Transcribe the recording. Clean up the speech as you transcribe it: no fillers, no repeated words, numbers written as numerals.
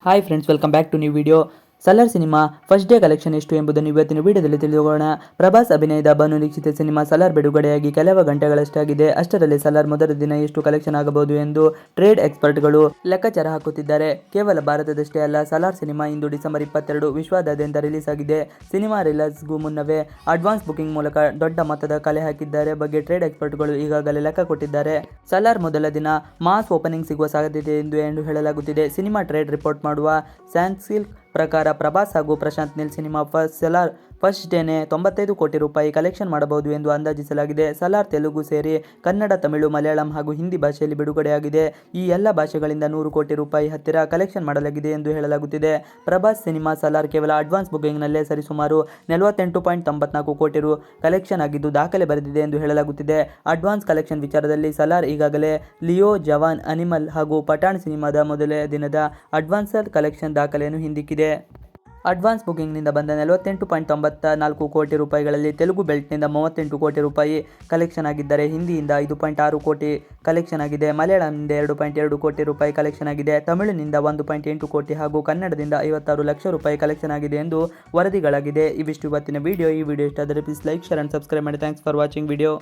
Hi friends, welcome back to new video. Salaar cinema first day collection ಎಷ್ಟು ಎಂಬುದನ್ನು ಇವತ್ತಿನ ವಿಡಿಯೋದಲ್ಲಿ ತಿಳಿದುಕೊಳ್ಳೋಣ. ಪ್ರಭಾಸ್ ಅಭಿನಯದ ಬಹುನಿರೀಕ್ಷಿತ ಸಿನಿಮಾ ಸಲಾರ್ ಬಿಡುಗಡೆಯಾಗಿ ಕೆಲವು ಗಂಟೆಗಳಷ್ಟಾಗಿದೆ. ಅಷ್ಟರಲ್ಲಿ ಸಲಾರ್ ಮೊದಲ ದಿನ ಎಷ್ಟು ಕಲೆಕ್ಷನ್ ಆಗಬಹುದು ಎಂದು ಟ್ರೇಡ್ ಎಕ್ಸ್ಪರ್ಟ್ಗಳು ಲೆಕ್ಕಾಚಾರ ಹಾಕುತ್ತಿದ್ದಾರೆ. ಕೇವಲ ಭಾರತದಷ್ಟೇ ಅಲ್ಲ, ಸಲಾರ್ ಸಿನಿಮಾ ಇಂದು ಡಿಸೆಂಬರ್ 22 ವಿಶ್ವಾದ್ಯಂತ ರಿಲೀಸ್ ಆಗಿದೆ. ಸಿನಿಮಾ ರಿಲೀಸ್ಗೂ ಮುನ್ನವೇ ಅಡ್ವಾನ್ಸ್ ಬುಕಿಂಗ್ ಮೂಲಕ ದೊಡ್ಡ ಮೊತ್ತದ ಕಲೆ ಹಾಕಿದ್ದಾರೆ ಬಗ್ಗೆ ಟ್ರೇಡ್ ಎಕ್ಸ್ಪರ್ಟ್ಗಳು ಈಗಾಗಲೇ ಲೆಕ್ಕ ಕೊಟ್ಟಿದ್ದಾರೆ. ಸಲಾರ್ ಮೊದಲ ದಿನ ಮಾಸ್ ಓಪನಿಂಗ್ ಸಿಗುವ ಸಾಧ್ಯತೆ ಎಂದು ಹೇಳಲಾಗುತ್ತಿದೆ. ಸಿನಿಮಾ ಟ್ರೇಡ್ ರಿಪೋರ್ಟ್ ಮಾಡುವ ಸ್ಯಾನ್ಸಿಲ್ಕ್ ಪ್ರಕಾರ ಪ್ರಭಾಸ್ ಹಾಗೂ ಪ್ರಶಾಂತ್ ನೀಲ್ ಸಿನಿಮಾ ಸಲಾರ್ ಫಸ್ಟ್ ಡೇನೇ 95 ಕೋಟಿ ರೂಪಾಯಿ ಕಲೆಕ್ಷನ್ ಮಾಡಬಹುದು ಎಂದು ಅಂದಾಜಿಸಲಾಗಿದೆ. ಸಲಾರ್ ತೆಲುಗು ಸೇರಿ ಕನ್ನಡ, ತಮಿಳು, ಮಲಯಾಳಂ ಹಾಗೂ ಹಿಂದಿ ಭಾಷೆಯಲ್ಲಿ ಬಿಡುಗಡೆಯಾಗಿದೆ. ಈ ಎಲ್ಲ ಭಾಷೆಗಳಿಂದ 100 ಕೋಟಿ ರೂಪಾಯಿ ಹತ್ತಿರ ಕಲೆಕ್ಷನ್ ಮಾಡಲಾಗಿದೆ ಎಂದು ಹೇಳಲಾಗುತ್ತಿದೆ. ಪ್ರಭಾಸ್ ಸಿನಿಮಾ ಸಲಾರ್ ಕೇವಲ ಅಡ್ವಾನ್ಸ್ ಬುಕಿಂಗ್ನಲ್ಲೇ ಸರಿಸುಮಾರು 48.94 ಕೋಟಿ ರು ಕಲೆಕ್ಷನ್ ಆಗಿದ್ದು ದಾಖಲೆ ಬರೆದಿದೆ ಎಂದು ಹೇಳಲಾಗುತ್ತಿದೆ. ಅಡ್ವಾನ್ಸ್ ಕಲೆಕ್ಷನ್ ವಿಚಾರದಲ್ಲಿ ಸಲಾರ್ ಈಗಾಗಲೇ ಲಿಯೋ, ಜವಾನ್, ಅನಿಮಲ್ ಹಾಗೂ ಪಠಾಣ್ ಸಿನಿಮಾದ ಮೊದಲ ದಿನದ ಅಡ್ವಾನ್ಸ್ ಕಲೆಕ್ಷನ್ ದಾಖಲೆಯನ್ನು ಹಿಂದಿಕ್ಕಿದೆ. ಅಡ್ವಾನ್ಸ್ ಬುಕಿಂಗ್ನಿಂದ ಬಂದ 48.94 ಕೋಟಿ ರೂಪಾಯಿಗಳಲ್ಲಿ ತೆಲುಗು ಬೆಲ್ಟ್ನಿಂದ 38 ಕೋಟಿ ರೂಪಾಯಿ ಕಲೆಕ್ಷನ್ ಆಗಿದ್ದರೆ, ಹಿಂದಿಯಿಂದ 5.6 ಕೋಟಿ ಕಲೆಕ್ಷನ್ ಆಗಿದೆ, ಮಲಯಾಳಂನಿಂದ 2.2 ಕೋಟಿ ರೂಪಾಯಿ ಕಲೆಕ್ಷನ್ ಆಗಿದೆ, ತಮಿಳಿನಿಂದ 1.8 ಕೋಟಿ ಹಾಗೂ ಕನ್ನಡದಿಂದ 56 ಲಕ್ಷ ರೂಪಾಯಿ ಕಲೆಕ್ಷನ್ ಆಗಿದೆ ಎಂದು ವರದಿಗಳಾಗಿದೆ. ಇವಿಷ್ಟು ಇವತ್ತಿನ ವಿಡಿಯೋ. ಈ ವಿಡಿಯೋ ಇಷ್ಟ ಆದರೆ please like, share and subscribe ಮಾಡಿ. Thanks for watching video.